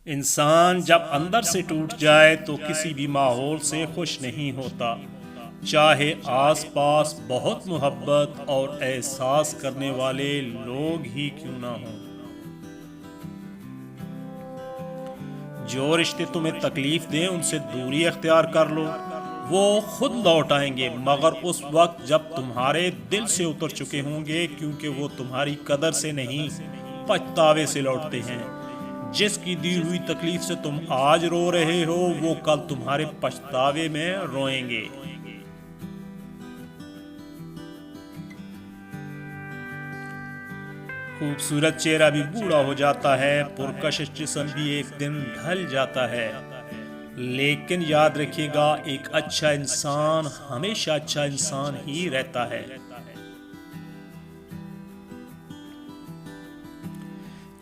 इंसान जब अंदर से टूट जाए तो किसी भी माहौल से खुश नहीं होता, चाहे आसपास बहुत मोहब्बत और एहसास करने वाले लोग ही क्यों ना हों। जो रिश्ते तुम्हें तकलीफ दें उनसे दूरी अख्तियार कर लो, वो खुद लौट आएंगे, मगर उस वक्त जब तुम्हारे दिल से उतर चुके होंगे, क्योंकि वो तुम्हारी कदर से नहीं पछतावे से लौटते हैं। जिसकी दी हुई तकलीफ से तुम आज रो रहे हो, वो कल तुम्हारे पछतावे में रोएंगे। खूबसूरत चेहरा भी बूढ़ा हो जाता है, पुरकशिश जिस्म भी एक दिन ढल जाता है, लेकिन याद रखिएगा, एक अच्छा इंसान हमेशा अच्छा इंसान ही रहता है।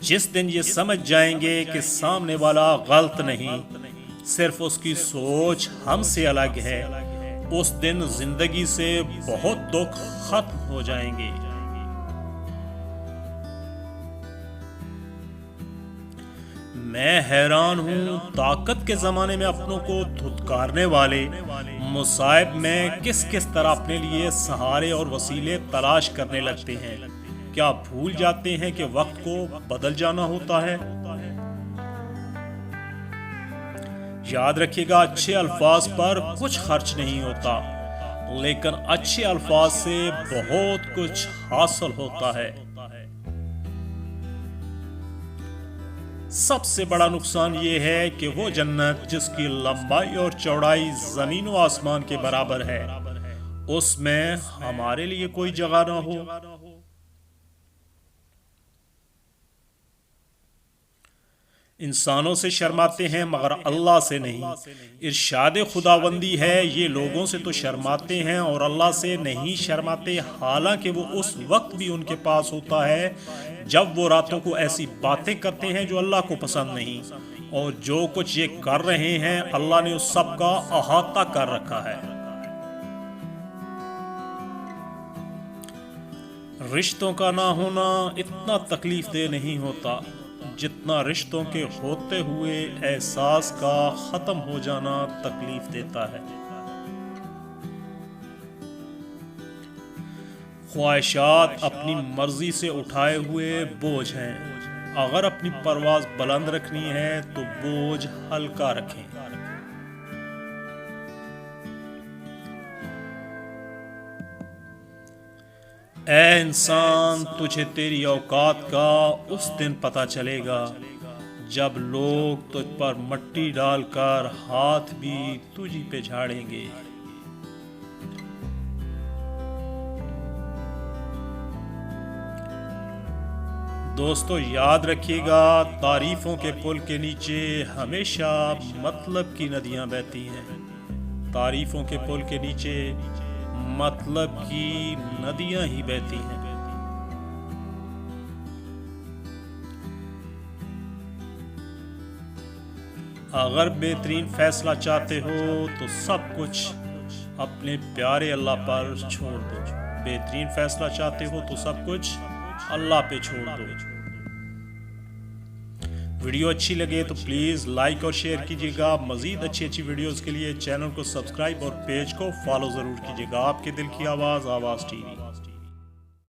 जिस दिन ये समझ जाएंगे कि सामने वाला गलत नहीं, सिर्फ उसकी सोच हमसे अलग है, उस दिन जिंदगी से बहुत दुख खत्म हो जाएंगे। मैं हैरान हूँ, ताकत के जमाने में अपनों को धुतकारने वाले मुसाइब में किस किस तरह अपने लिए सहारे और वसीले तलाश करने लगते हैं। क्या भूल जाते हैं कि वक्त को बदल जाना होता है। याद रखिएगा, अच्छे अल्फाज पर कुछ खर्च नहीं होता, लेकिन अच्छे अल्फाज से बहुत कुछ हासिल होता है। सबसे बड़ा नुकसान ये है कि वो जन्नत जिसकी लंबाई और चौड़ाई जमीन व आसमान के बराबर है, उसमें हमारे लिए कोई जगह ना हो। इंसानों से शर्माते हैं मगर अल्लाह से नहीं। इरशाद खुदाबंदी है, ये लोगों से तो शर्माते हैं और अल्लाह से नहीं शर्माते, हालांकि वो उस वक्त भी उनके पास होता है जब वो रातों को ऐसी बातें करते हैं जो अल्लाह को पसंद नहीं, और जो कुछ ये कर रहे हैं अल्लाह ने उस सब का अहाता कर रखा है। रिश्तों का ना होना इतना तकलीफ दे नहीं होता जितना रिश्तों के होते हुए एहसास का खत्म हो जाना तकलीफ देता है। ख्वाहिशात अपनी मर्जी से उठाए हुए बोझ हैं, अगर अपनी परवाज बुलंद रखनी है तो बोझ हल्का रखें। ऐ इंसान, तुझे तेरी औकात का उस दिन पता चलेगा जब लोग तुझ पर मट्टी डालकर हाथ भी तुझी पे झाड़ेंगे। दोस्तों याद रखिएगा, तारीफों के पुल के नीचे हमेशा मतलब की नदियां बहती हैं। तारीफों के पुल के नीचे मतलब की नदियां ही बहती हैं। अगर बेहतरीन फैसला चाहते हो तो सब कुछ अपने प्यारे अल्लाह पर छोड़ दो। बेहतरीन फैसला चाहते हो तो सब कुछ अल्लाह पे छोड़ दो। वीडियो अच्छी लगे तो प्लीज़ लाइक और शेयर कीजिएगा। मज़ीद अच्छी अच्छी वीडियोस के लिए चैनल को सब्सक्राइब और पेज को फॉलो ज़रूर कीजिएगा। आपके दिल की आवाज़, आवाज़ टीवी।